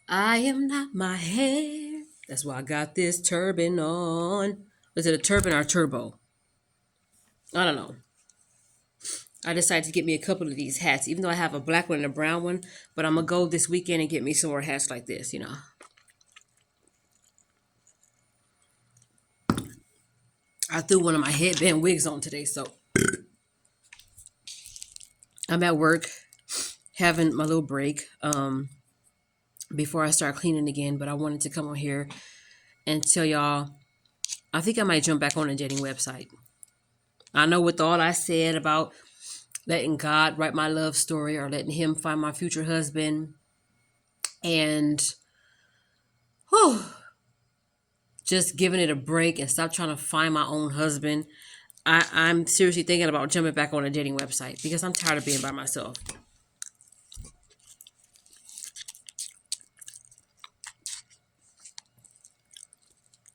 I am not my hair. That's why I got this turban on. Is it a turban or a turbo? I don't know. I decided to get me a couple of these hats, even though I have a black one and a brown one. But I'm gonna go this weekend and get me some more hats like this. I threw one of my headband wigs on today, so I'm at work having my little break before I start cleaning again. But I wanted to come on here and tell y'all I think I might jump back on a dating website. I know with all I said about letting God write my love story or letting Him find my future husband and whew, just giving it a break and stop trying to find my own husband. I'm seriously thinking about jumping back on a dating website because I'm tired of being by myself.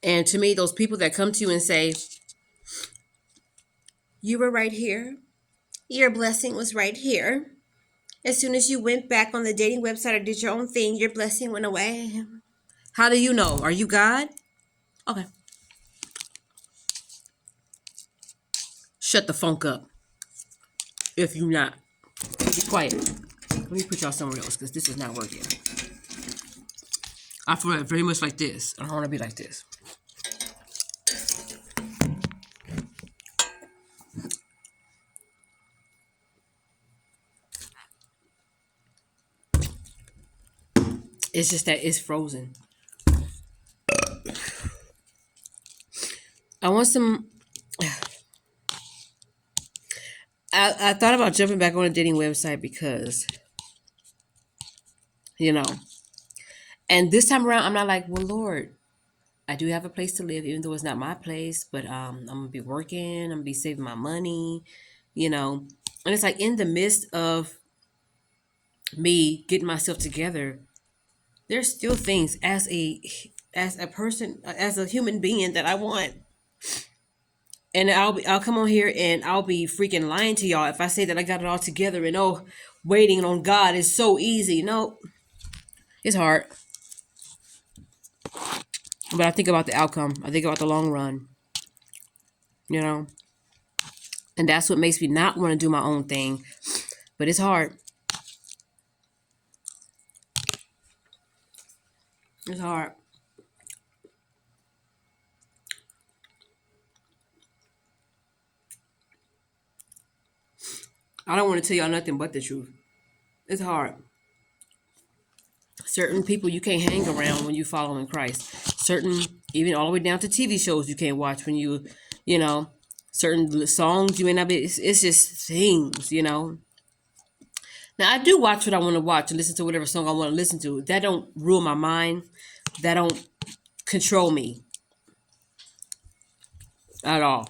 And to me, those people that come to you and say, you were right here, your blessing was right here. As soon as you went back on the dating website or did your own thing, your blessing went away. How do you know? Are you God? Okay. Shut the funk up. If you're not, be quiet. Let me put y'all somewhere else because this is not working. I feel very much like this. I don't want to be like this. It's just that it's frozen. I want some. I thought about jumping back on a dating website because, you know, and this time around, I'm not like, well, Lord, I do have a place to live, even though it's not my place, but I'm gonna be working, I'm gonna be saving my money, you know. And it's like in the midst of me getting myself together, there's still things as a person, as a human being that I want. And I'll come on here and I'll be freaking lying to y'all if I say that I got it all together and oh, waiting on God is so easy. No, it's hard. But I think about the outcome. I think about the long run, you know. And that's what makes me not want to do my own thing. But it's hard. It's hard. I don't want to tell y'all nothing but the truth. It's hard. Certain people you can't hang around when you following Christ. Certain, even all the way down to TV shows you can't watch when you know, certain songs you may not be. It's just things. Now I do watch what I want to watch and listen to whatever song I want to listen to. That don't rule my mind. That don't control me at all.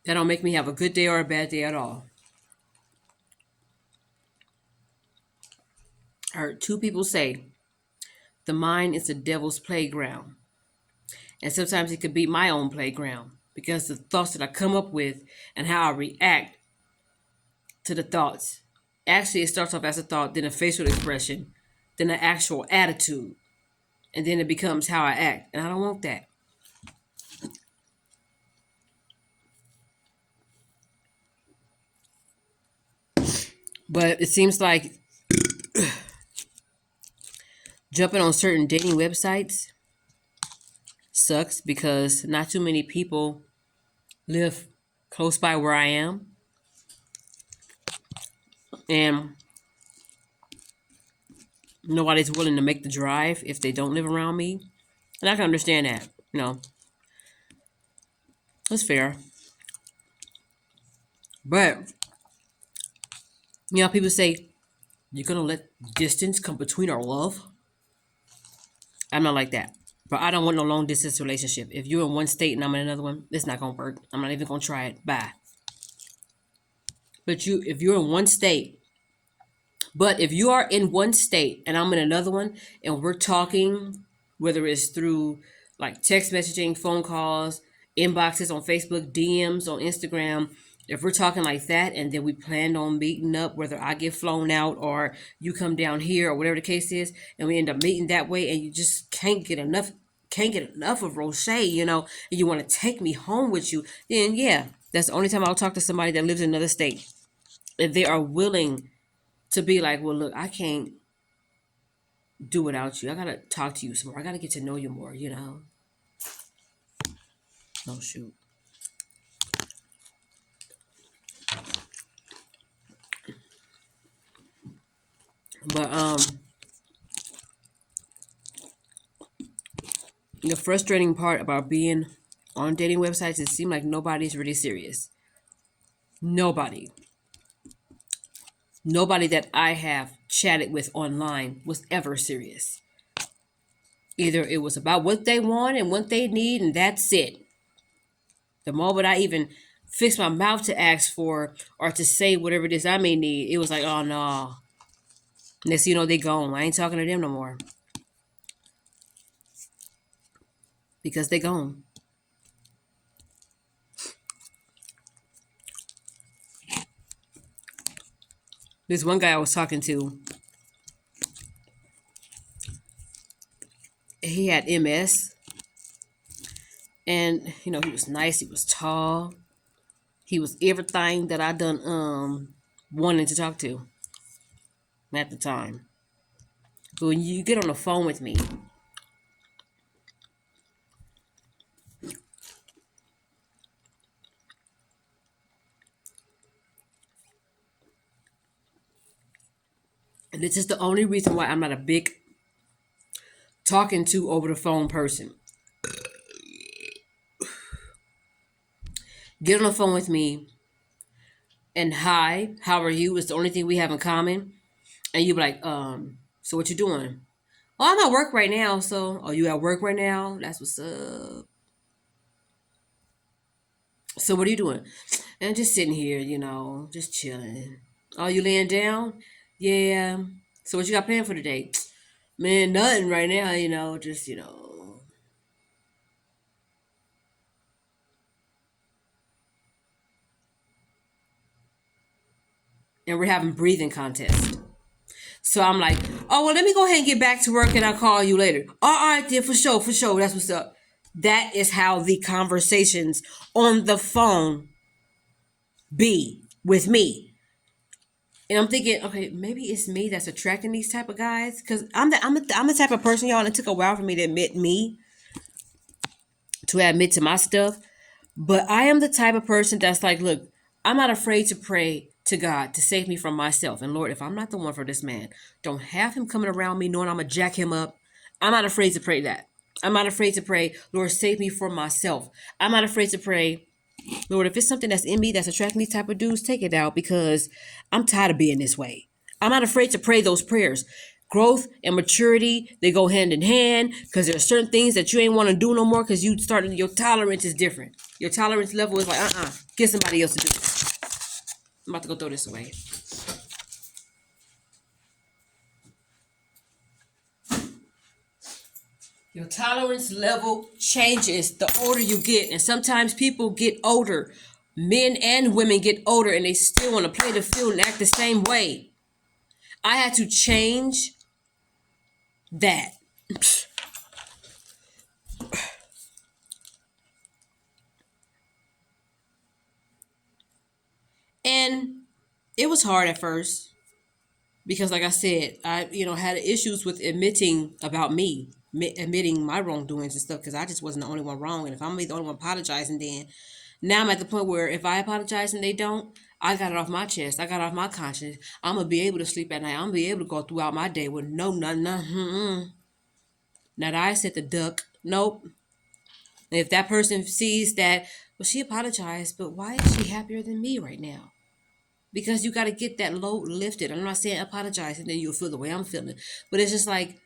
That don't make me have a good day or a bad day at all. I heard two people say the mind is the devil's playground. And sometimes it could be my own playground because the thoughts that I come up with and how I react to the thoughts. Actually, it starts off as a thought, then a facial expression, then an actual attitude, and then it becomes how I act. And I don't want that. But it seems like jumping on certain dating websites sucks because not too many people live close by where I am. And nobody's willing to make the drive if they don't live around me. And I can understand that. That's fair. But, people say, you're going to let distance come between our love? I'm not like that. But I don't want no long distance relationship. If you're in one state and I'm in another one, it's not going to work. I'm not even going to try it. Bye. If you're in one state, but if you are in one state and I'm in another one and we're talking, whether it's through like text messaging, phone calls, inboxes on Facebook, DMs on Instagram, If we're talking like that, and then we planned on meeting up, whether I get flown out or you come down here or whatever the case is, and we end up meeting that way, and you just can't get enough of Roche, and you want to take me home with you, then yeah, that's the only time I'll talk to somebody that lives in another state. If they are willing to be like, well, look, I can't do without you. I gotta talk to you some more. I gotta get to know you more. Oh shoot. But the frustrating part about being on dating websites, it seems like nobody's really serious. Nobody. Nobody that I have chatted with online was ever serious. Either it was about what they want and what they need, and that's it. The moment I even fix my mouth to ask for or to say whatever it is I may need, it was like, oh no. Next thing you know, they gone. I ain't talking to them no more. Because they gone. This one guy I was talking to, he had MS. And, he was nice, he was tall. He was everything that I done wanted to talk to at the time. But when you get on the phone with me, and this is the only reason why I'm not a big talking to over the phone person. Get on the phone with me and hi, how are you? It's the only thing we have in common. And you be like, so what you doing? Oh, I'm at work right now. So, oh, you at work right now? That's what's up. So what are you doing? And just sitting here, just chilling. Oh, you laying down? Yeah. So what you got planned for today? Man, nothing right now, just. And we're having breathing contest. So I'm like, oh, well, let me go ahead and get back to work and I'll call you later. All right, then, for sure, for sure. That's what's up. That is how the conversations on the phone be with me. And I'm thinking, okay, maybe it's me that's attracting these type of guys. Because I'm the type of person, y'all, and it took a while for me to admit to my stuff. But I am the type of person that's like, look, I'm not afraid to pray to God to save me from myself. And Lord, if I'm not the one for this man, don't have him coming around me knowing I'm going to jack him up. I'm not afraid to pray that. I'm not afraid to pray, Lord, save me from myself. I'm not afraid to pray, Lord, if it's something that's in me that's attracting these type of dudes, take it out because I'm tired of being this way. I'm not afraid to pray those prayers. Growth and maturity, they go hand in hand because there are certain things that you ain't want to do no more because your tolerance is different. Your tolerance level is like, get somebody else to do it. I'm about to go throw this away. Your tolerance level changes the older you get. And sometimes people get older. Men and women get older and they still want to play the field and act the same way. I had to change that. And it was hard at first because, like I said, I had issues with admitting my wrongdoings and stuff because I just wasn't the only one wrong. And if I'm the only one apologizing, then now I'm at the point where if I apologize and they don't, I got it off my chest. I got it off my conscience. I'm gonna be able to sleep at night. I'm gonna be able to go throughout my day with nothing. Now that I said the duck, nope. And if that person sees that, well, she apologized, but why is she happier than me right now? Because you got to get that load lifted. I'm not saying apologize and then you'll feel the way I'm feeling, but it's just like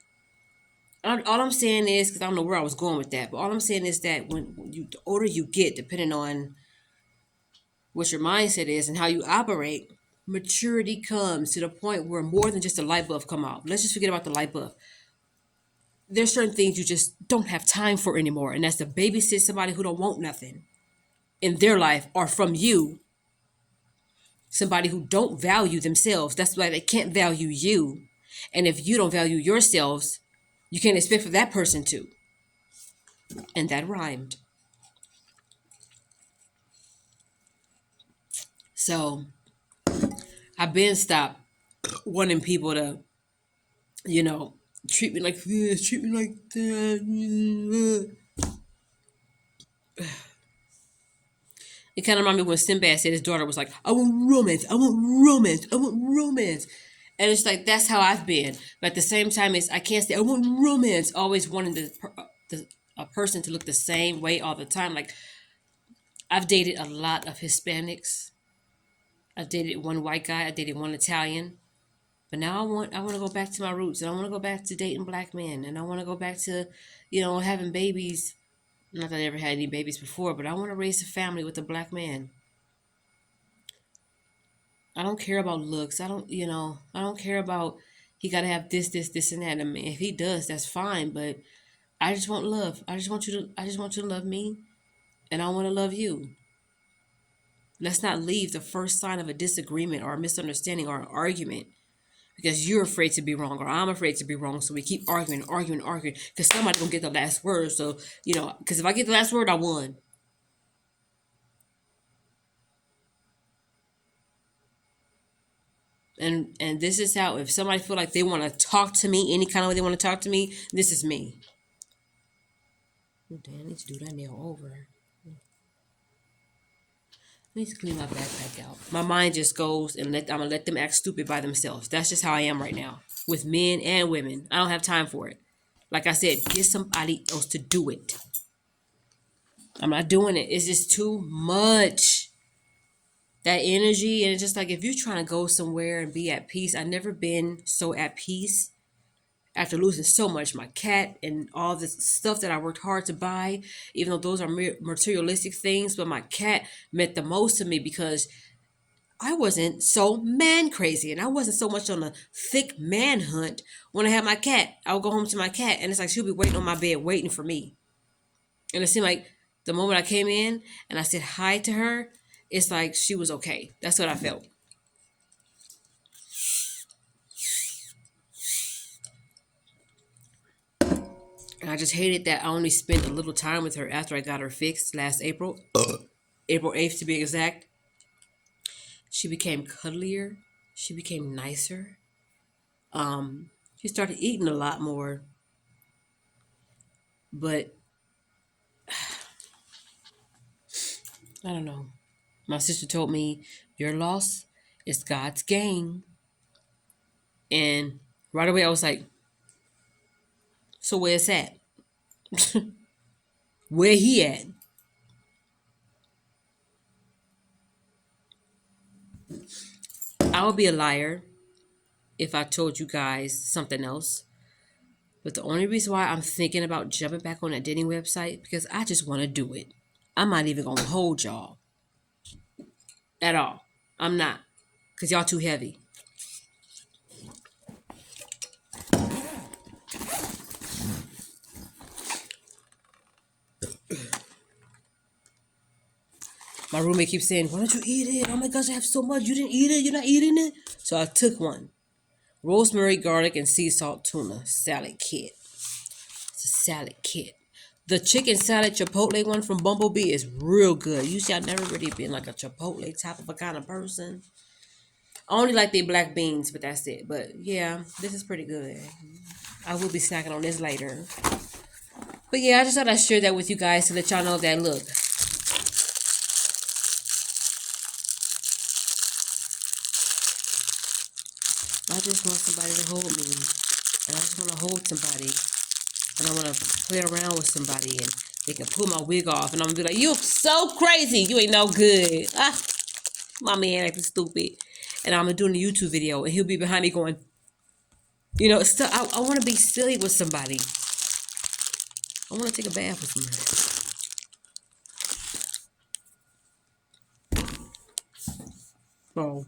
all I'm saying is, because I don't know where I was going with that, but all I'm saying is that the older you get, depending on what your mindset is and how you operate, maturity comes to the point where more than just a light bulb come out. Let's just forget about the light bulb. There's certain things you just don't have time for anymore, and that's to babysit somebody who don't want nothing in their life or from you Somebody who don't value themselves. That's why they can't value you. And if you don't value yourselves, you can't expect for that person to. And that rhymed. So I've been stopped wanting people to, you know, treat me like this, treat me like that. It kind of reminded me when Sinbad said his daughter was like, I want romance, I want romance, I want romance. And it's like, that's how I've been. But at the same time, I can't say, I want romance, always wanting a person to look the same way all the time. Like, I've dated a lot of Hispanics. I've dated one white guy, I dated one Italian. But now I want to go back to my roots, and I want to go back to dating black men, and I want to go back to, having babies. Not that I ever had any babies before, but I want to raise a family with a black man. I don't care about looks. I don't care about he got to have this, and that. I mean, if he does, that's fine. But I just want love. I just want you to love me, and I want to love you. Let's not leave the first sign of a disagreement or a misunderstanding or an argument because you're afraid to be wrong or I'm afraid to be wrong. So we keep arguing because somebody gonna get the last word. So, because if I get the last word, I won. And this is how, if somebody feel like they want to talk to me any kind of way they want to talk to me, this is me. Oh, damn, I need to do that nail over. I need to clean my backpack out. My mind just goes and I'm gonna let them act stupid by themselves. That's just how I am right now with men and women. I don't have time for it. Like I said, get somebody else to do it. I'm not doing it. It's just too much. That energy, and it's just like if you're trying to go somewhere and be at peace. I've never been so at peace after losing so much, my cat and all this stuff that I worked hard to buy, even though those are materialistic things. But my cat meant the most to me because I wasn't so man crazy and I wasn't so much on a thick man hunt. When I had my cat, I would go home to my cat and it's like she'll be waiting on my bed waiting for me. And it seemed like the moment I came in and I said hi to her, it's like she was okay. That's what I felt. And I just hated that I only spent a little time with her after I got her fixed last April. April 8th to be exact. She became cuddlier. She became nicer. She started eating a lot more. But I don't know. My sister told me, your loss is God's gain. And right away I was like, so where's that? Where he at? I would be a liar if I told you guys something else. But the only reason why I'm thinking about jumping back on that dating website, because I just want to do it. I'm not even going to hold y'all at all. I'm not. Because y'all too heavy. My roommate keeps saying, why don't you eat it? Oh my gosh, I have so much. You didn't eat it? You're not eating it? So I took one. Rosemary, garlic, and sea salt tuna salad kit. It's a salad kit. The chicken salad chipotle one from Bumblebee is real good. Usually I've never really been like a chipotle type of a kind of person. I only like the black beans, but that's it. But yeah, this is pretty good. I will be snacking on this later. But yeah, I just thought I'd share that with you guys to let y'all know that, look, I just want somebody to hold me. And I just want to hold somebody. And I want to play around with somebody. And they can pull my wig off. And I'm going to be like, you so crazy. You ain't no good. My man acting stupid. And I'm doing a YouTube video. And he'll be behind me going, I want to be silly with somebody. I want to take a bath with somebody. Oh.